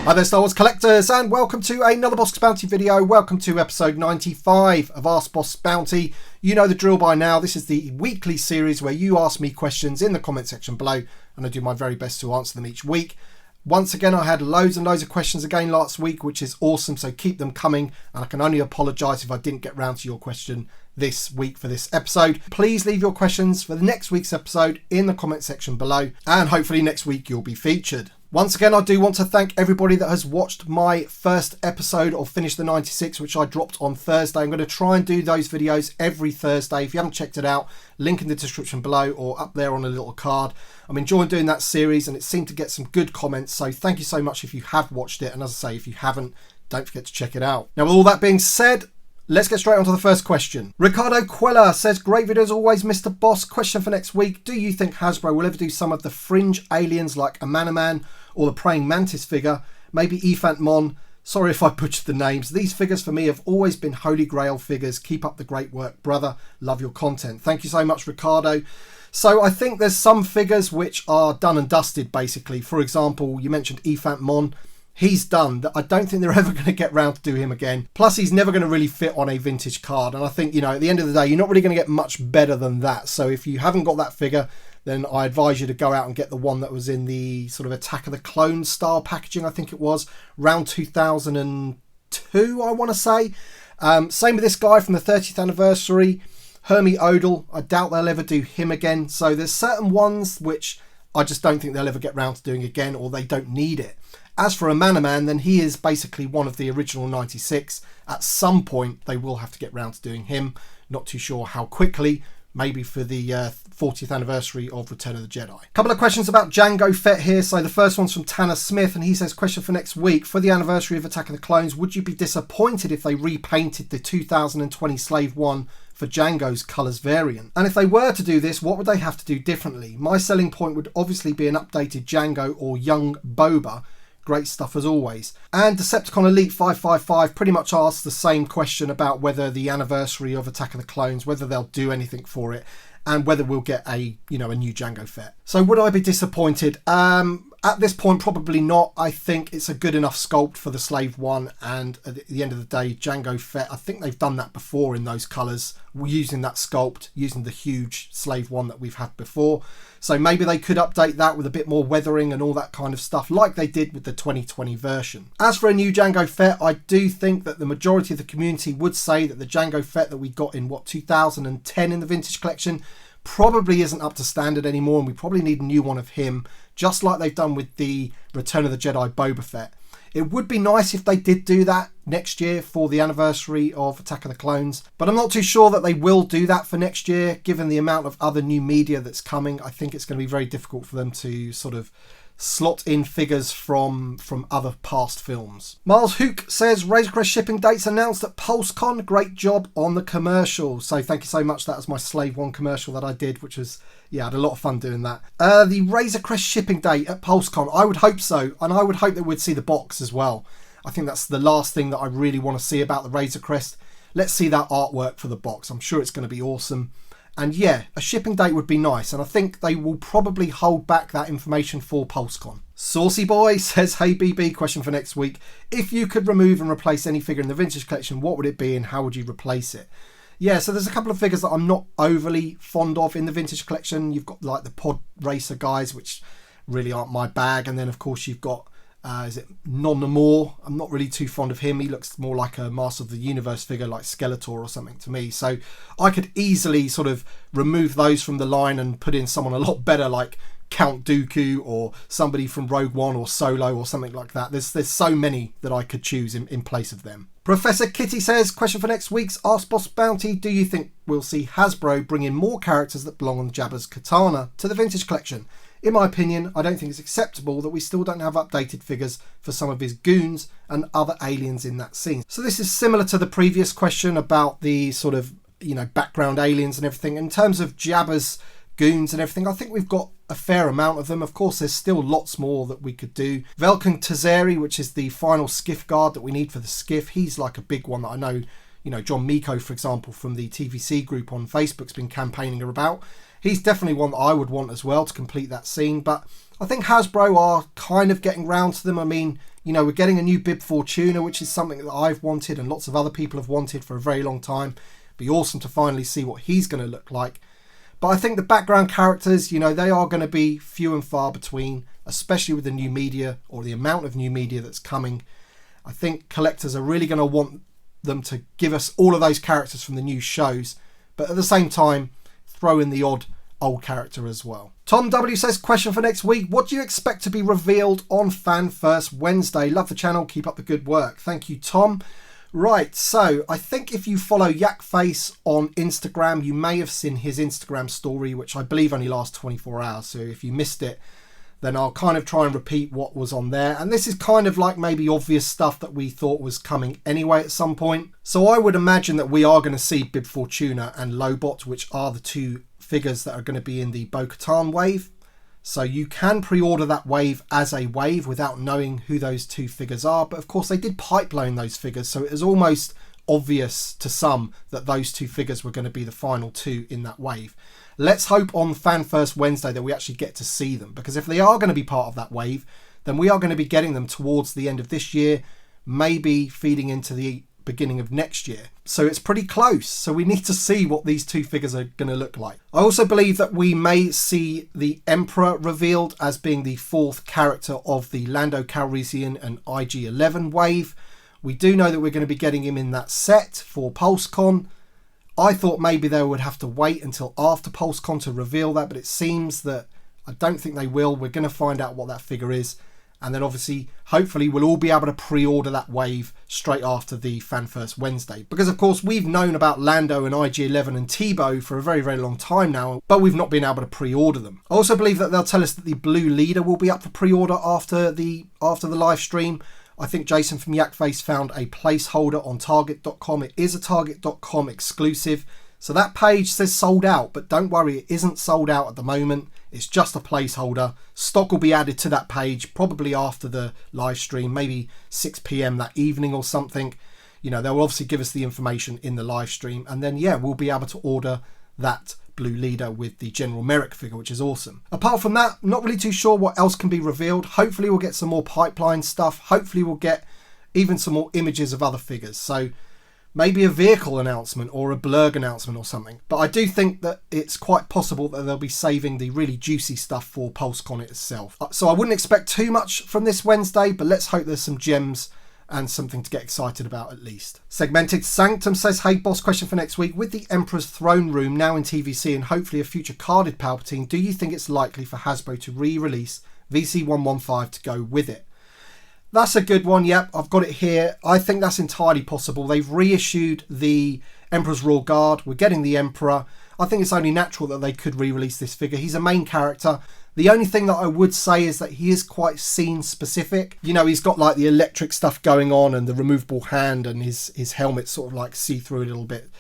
Hi there Star Wars collectors, and welcome to another Bossk Bounty video. Welcome to episode 95 of Ask Bossk Bounty. You know the drill by now. This is the weekly series where you ask me questions in the comment section below and I do my very best to answer them each week. Once again, I had loads and loads of questions again last week, which is awesome, so keep them coming, and I can only apologise if I didn't get round to your question this week for this episode. Please leave your questions for the next week's episode in the comment section below, and hopefully next week you'll be featured. Once again, I do want to thank everybody that has watched my first episode of Finish the 96, which I dropped on Thursday. I'm going to try and do those videos every Thursday. If you haven't checked it out, link in the description below or up there on a little card. I'm enjoying doing that series and it seemed to get some good comments. So thank you so much if you have watched it. And as I say, if you haven't, don't forget to check it out. Now, with all that being said, let's get straight on to the first question. Ricardo Quella says, great video as always, Mr. Bossk. Question for next week. Do you think Hasbro will ever do some of the Fringe aliens like a Man or the Praying Mantis figure? Maybe Ephant Mon. Sorry if I butchered the names. These figures for me have always been holy grail figures. Keep up the great work, brother. Love your content. Thank you so much, Ricardo. So I think there's some figures which are done and dusted, basically. For example, you mentioned Ephant Mon. He's done. I don't think they're ever going to get round to do him again. Plus, he's never going to really fit on a vintage card. And I think, you know, at the end of the day, you're not really going to get much better than that. So if you haven't got that figure, then I advise you to go out and get the one that was in the sort of Attack of the Clones style packaging, I think it was, around 2002, I want to say. Same with this guy from the 30th anniversary, Hermie Odell. I doubt they'll ever do him again. So there's certain ones which I just don't think they'll ever get round to doing again, or they don't need it. As for a Man, then he is basically one of the original 96. At some point, they will have to get round to doing him. Not too sure how quickly. Maybe for the 40th anniversary of Return of the Jedi. A couple of questions about Jango Fett here. So the first one's from Tanner Smith, and he says, question for next week. For the anniversary of Attack of the Clones, would you be disappointed if they repainted the 2020 Slave 1 for Jango's colours variant? And if they were to do this, what would they have to do differently? My selling point would obviously be an updated Jango or young Boba. Great stuff as always. And Decepticon Elite 555 pretty much asks the same question about whether the anniversary of Attack of the Clones, whether they'll do anything for it, and whether we'll get a new Jango Fett. So would I be disappointed? At this point, probably not. I think it's a good enough sculpt for the Slave 1, and at the end of the day, Jango Fett, I think they've done that before in those colours, using that sculpt, using the huge Slave 1 that we've had before. So maybe they could update that with a bit more weathering and all that kind of stuff, like they did with the 2020 version. As for a new Jango Fett, I do think that the majority of the community would say that the Jango Fett that we got in, 2010 in the Vintage Collection, probably isn't up to standard anymore, and we probably need a new one of him, just like they've done with the Return of the Jedi Boba Fett. It would be nice if they did do that next year for the anniversary of Attack of the Clones, but I'm not too sure that they will do that for next year, given the amount of other new media that's coming. I think it's going to be very difficult for them to sort of slot in figures from other past films. Miles Hook says, Razor Crest shipping dates announced at PulseCon. Great job on the commercial. So thank you so much. That was my Slave 1 commercial that I did, which was, I had a lot of fun doing that. The Razor Crest shipping date at PulseCon, I would hope so. And I would hope that we'd see the box as well. I think that's the last thing that I really want to see about the Razor Crest. Let's see that artwork for the box. I'm sure it's going to be awesome. And yeah, a shipping date would be nice, and I think they will probably hold back that information for PulseCon. Saucy Boy says, hey BB, question for next week. If you could remove and replace any figure in the Vintage Collection, what would it be and how would you replace it? Yeah, so there's a couple of figures that I'm not overly fond of in the Vintage Collection. You've got like the Pod Racer guys, which really aren't my bag, and then of course you've got is it Non Namor? I'm not really too fond of him. He looks more like a Master of the Universe figure like Skeletor or something to me. So I could easily sort of remove those from the line and put in someone a lot better like Count Dooku or somebody from Rogue One or Solo or something like that. There's so many that I could choose in place of them. Professor Kitty says, question for next week's Ask Bossk Bounty. Do you think we'll see Hasbro bring in more characters that belong on Jabba's katana to the Vintage Collection? In my opinion, I don't think it's acceptable that we still don't have updated figures for some of his goons and other aliens in that scene. So this is similar to the previous question about the sort of, background aliens and everything. In terms of Jabba's goons and everything, I think we've got a fair amount of them. Of course, there's still lots more that we could do. Velkan Tazeri, which is the final skiff guard that we need for the skiff, he's like a big one that I know, John Miko, for example, from the TVC group on Facebook's been campaigning about. He's definitely one that I would want as well to complete that scene, but I think Hasbro are kind of getting round to them. I mean, You know, we're getting a new Bib Fortuna, which is something that I've wanted and lots of other people have wanted for a very long time. Be awesome to finally see what he's going to look like. But I think the background characters, you know, they are going to be few and far between, especially with the new media or the amount of new media that's coming. I think collectors are really going to want them to give us all of those characters from the new shows, but at the same time, throw in the odd old character as well. Tom W says, question for next week. What do you expect to be revealed on Fan First Wednesday? Love the channel. Keep up the good work. Thank you, Tom. Right, so I think if you follow Yakface on Instagram, you may have seen his Instagram story, which I believe only lasts 24 hours. So if you missed it, then I'll kind of try and repeat what was on there. And this is kind of like maybe obvious stuff that we thought was coming anyway at some point. So I would imagine that we are going to see Bib Fortuna and Lobot, which are the two figures that are going to be in the Bo-Katan wave. So you can pre-order that wave as a wave without knowing who those two figures are. But of course they did pipeline those figures, so it was almost obvious to some that those two figures were going to be the final two in that wave. Let's hope on Fan First Wednesday that we actually get to see them, because if they are going to be part of that wave, then we are going to be getting them towards the end of this year, maybe feeding into the beginning of next year. So it's pretty close. So we need to see what these two figures are going to look like. I also believe that we may see the Emperor revealed as being the fourth character of the Lando Calrissian and IG-11 wave. We do know that we're going to be getting him in that set for PulseCon. I thought maybe they would have to wait until after PulseCon to reveal that, but it seems that I don't think they will. We're going to find out what that figure is. And then obviously, hopefully, we'll all be able to pre-order that wave straight after the Fan First Wednesday. Because, of course, we've known about Lando and IG-11 and Tebow for a very, very long time now, but we've not been able to pre-order them. I also believe that they'll tell us that the Blue Leader will be up for pre-order after the live stream. I think Jason from Yakface found a placeholder on Target.com. It is a Target.com exclusive. So that page says sold out, but don't worry, it isn't sold out at the moment. It's just a placeholder. Stock will be added to that page probably after the live stream, maybe 6 p.m. that evening or something. You know, they'll obviously give us the information in the live stream. And then, yeah, we'll be able to order that Blue Leader with the General Merrick figure, which is awesome. Apart from that, not really too sure what else can be revealed. Hopefully we'll get some more pipeline stuff. Hopefully we'll get even some more images of other figures. So maybe a vehicle announcement or a blurg announcement or something. But I do think that it's quite possible that they'll be saving the really juicy stuff for PulseCon itself. So I wouldn't expect too much from this Wednesday, but let's hope there's some gems and something to get excited about at least. Segmented Sanctum says, hey boss, question for next week. With the Emperor's Throne Room now in TVC and hopefully a future carded Palpatine, do you think it's likely for Hasbro to re-release VC115 to go with it? That's a good one. Yep, I've got it here. I think that's entirely possible. They've reissued the Emperor's Royal Guard. We're getting the Emperor. I think it's only natural that they could re-release this figure. He's a main character. The only thing that I would say is that he is quite scene specific. You know, he's got like the electric stuff going on and the removable hand, and his helmet sort of like see through a little bit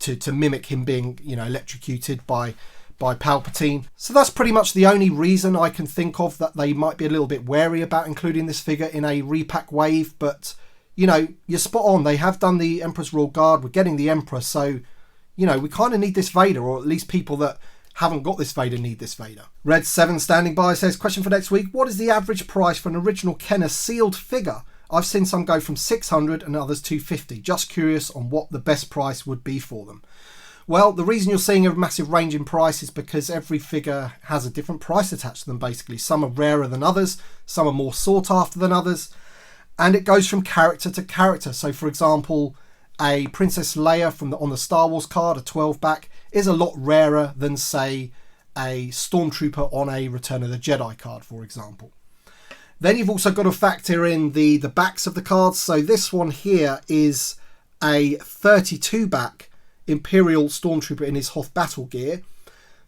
to mimic him being, you know, electrocuted by Palpatine. So that's pretty much the only reason I can think of that they might be a little bit wary about including this figure in a repack wave. But, you know, you're spot on. They have done the Emperor's Royal Guard. We're getting the Emperor. So, you know, we kind of need this Vader, or at least people that haven't got this Vader need this Vader. Red7 standing by says, question for next week. What is the average price for an original Kenner sealed figure? I've seen some go from 600 and others 250. Just curious on what the best price would be for them. Well, the reason you're seeing a massive range in price is because every figure has a different price attached to them, basically. Some are rarer than others, some are more sought after than others, and it goes from character to character. So, for example, a Princess Leia on the Star Wars card, a 12-back, is a lot rarer than, say, a Stormtrooper on a Return of the Jedi card, for example. Then you've also got to factor in the backs of the cards. So this one here is a 32-back Imperial Stormtrooper in his Hoth battle gear.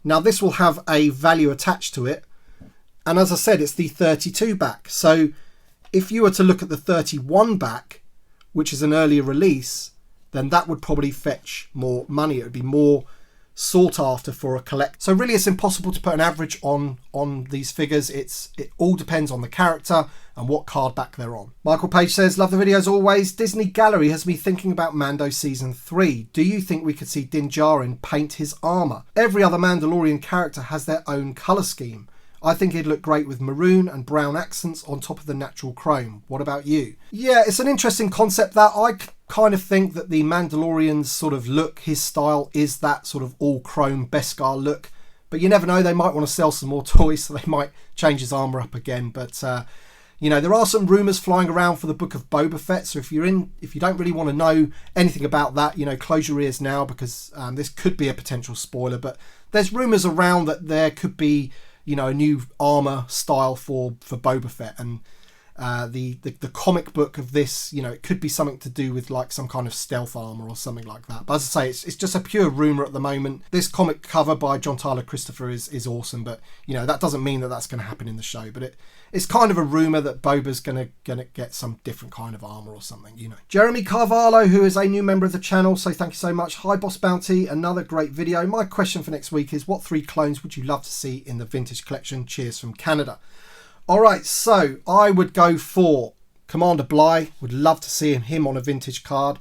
Now this will have a value attached to it, and as I said, it's the 32 back. So if you were to look at the 31 back, which is an earlier release, then that would probably fetch more money. It would be more sought after for a collect. So really it's impossible to put an average on these figures. It all depends on the character and what card back they're on. Michael Page says, love the video as always. Disney Gallery has me thinking about Mando Season 3. Do you think we could see Din Djarin paint his armour? Every other Mandalorian character has their own colour scheme. I think he'd look great with maroon and brown accents on top of the natural chrome. What about you? Yeah, it's an interesting concept that. I kind of think that the Mandalorian's sort of look, his style, is that sort of all chrome Beskar look. But you never know, they might want to sell some more toys, so they might change his armour up again. But you know, there are some rumours flying around for the Book of Boba Fett, so if you don't really want to know anything about that, you know, close your ears now, because this could be a potential spoiler. But there's rumours around that there could be, you know, a new armour style for Boba Fett, and the comic book of this, you know, it could be something to do with like some kind of stealth armour or something like that. But as I say, it's just a pure rumour at the moment. This comic cover by John Tyler Christopher is awesome, but you know, that doesn't mean that that's going to happen in the show. But it's kind of a rumour that Boba's gonna get some different kind of armour or something, you know. Jeremy Carvalho, who is a new member of the channel, so thank you so much. Hi Boss Bounty, another great video. My question for next week is, what 3 clones would you love to see in the vintage collection? Cheers from Canada. Alright, so I would go for Commander Bly. Would love to see him on a vintage card.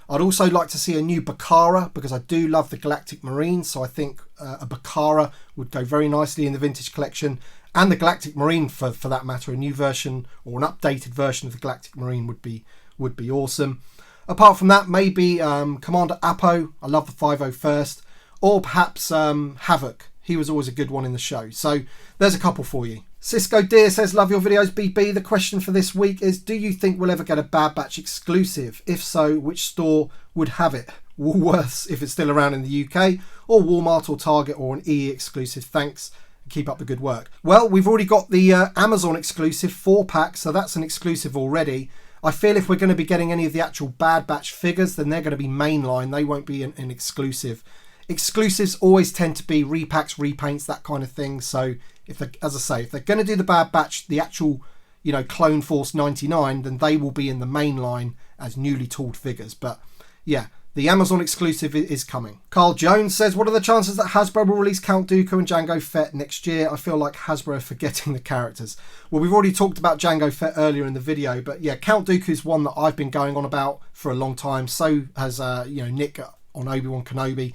I'd also like to see a new Bakara, because I do love the Galactic Marine, so I think a Bakara would go very nicely in the vintage collection. And the Galactic Marine, for that matter, a new version or an updated version of the Galactic Marine would be awesome. Apart from that, maybe Commander Apo. I love the 501st. Or perhaps Havoc. He was always a good one in the show. So there's a couple for you. Cisco Deer says, love your videos, BB. The question for this week is, do you think we'll ever get a Bad Batch exclusive? If so, which store would have it? Woolworths, if it's still around in the UK, or Walmart or Target, or an EE exclusive? Thanks. Keep up the good work. Well, we've already got the Amazon exclusive 4-pack, so that's an exclusive already. I feel if we're going to be getting any of the actual Bad Batch figures, then they're going to be mainline. They won't be an exclusive. Exclusives always tend to be repacks, repaints, that kind of thing. So if they, as I say, if they're going to do the Bad Batch, the actual, you know, Clone Force 99, then they will be in the main line as newly tooled figures. But yeah, the Amazon exclusive is coming. Carl Jones says, what are the chances that Hasbro will release Count Dooku and Jango Fett next year? I feel like Hasbro are forgetting the characters. Well, we've already talked about Jango Fett earlier in the video, but yeah, Count Dooku is one that I've been going on about for a long time. So has you know, Nick on Obi-Wan Kenobi.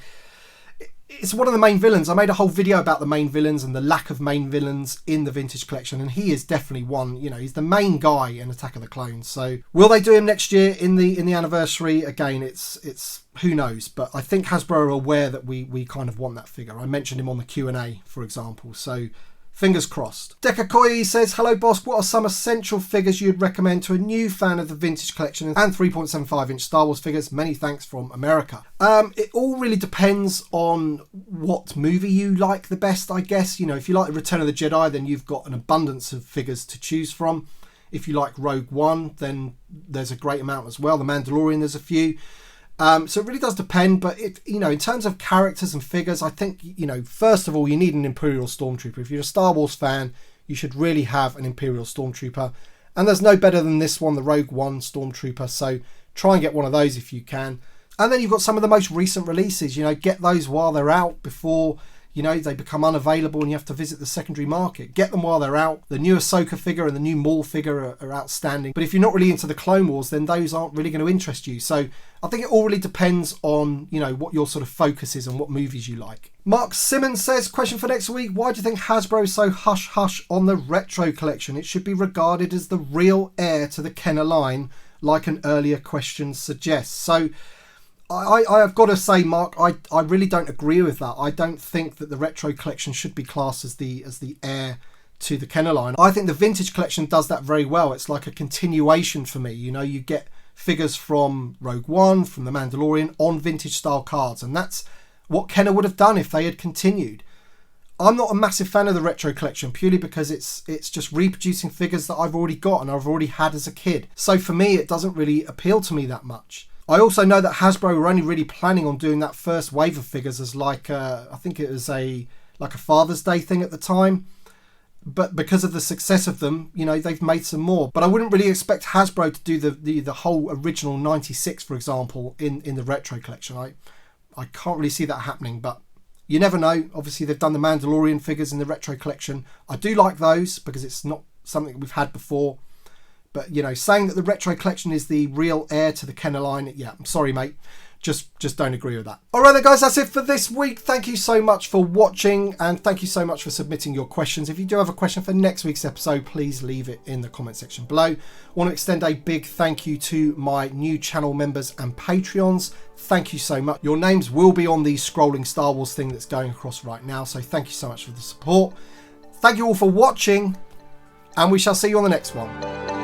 It's one of the main villains. I made a whole video about the main villains and the lack of main villains in the vintage collection, and he is definitely one. You know, he's the main guy in Attack of the Clones. So will they do him next year in the anniversary? Again, it's who knows, but I think Hasbro are aware that we kind of want that figure. I mentioned him on the Q&A, for example, so fingers crossed. Dekakoi says, hello Bossk, what are some essential figures you'd recommend to a new fan of the vintage collection and 3.75 inch Star Wars figures? Many thanks from America. It all really depends on what movie you like the best, I guess. You know, if you like Return of the Jedi, then you've got an abundance of figures to choose from. If you like Rogue One, then there's a great amount as well. The Mandalorian, there's a few. So it really does depend, but you know, in terms of characters and figures, I think, you know, first of all, you need an Imperial Stormtrooper. If you're a Star Wars fan, you should really have an Imperial Stormtrooper, and there's no better than this one, the Rogue One Stormtrooper. So try and get one of those if you can. And then you've got some of the most recent releases. You know, get those while they're out before, you know, they become unavailable and you have to visit the secondary market. Get them while they're out. The new Ahsoka figure and the new Maul figure are outstanding. But if you're not really into the Clone Wars, then those aren't really going to interest you. So I think it all really depends on, you know, what your sort of focus is and what movies you like. Mark Simmons says, question for next week, why do you think Hasbro is so hush-hush on the retro collection? It should be regarded as the real heir to the Kenner line, like an earlier question suggests. So I've got to say, Mark, I really don't agree with that. I don't think that the retro collection should be classed as the heir to the Kenner line. I think the vintage collection does that very well. It's like a continuation for me. You know, you get figures from Rogue One, from the Mandalorian on vintage style cards, and that's what Kenner would have done if they had continued. I'm not a massive fan of the retro collection purely because it's just reproducing figures that I've already got and I've already had as a kid. So for me, it doesn't really appeal to me that much. I also know that Hasbro were only really planning on doing that first wave of figures as like I think it was like a Father's Day thing at the time. But because of the success of them, you know, they've made some more. But I wouldn't really expect Hasbro to do the whole original 96, for example, in the retro collection. I can't really see that happening, but you never know. Obviously, they've done the Mandalorian figures in the retro collection. I do like those because it's not something we've had before. But, you know, saying that the retro collection is the real heir to the Kenner line, yeah, I'm sorry, mate. just don't agree with that. All right then, guys, that's it for this week. Thank you so much for watching, and thank you so much for submitting your questions. If you do have a question for next week's episode, please leave it in the comment section below. I want to extend a big thank you to my new channel members and Patreons. Thank you so much. Your names will be on the scrolling Star Wars thing that's going across right now, so thank you so much for the support. Thank you all for watching, and we shall see you on the next one.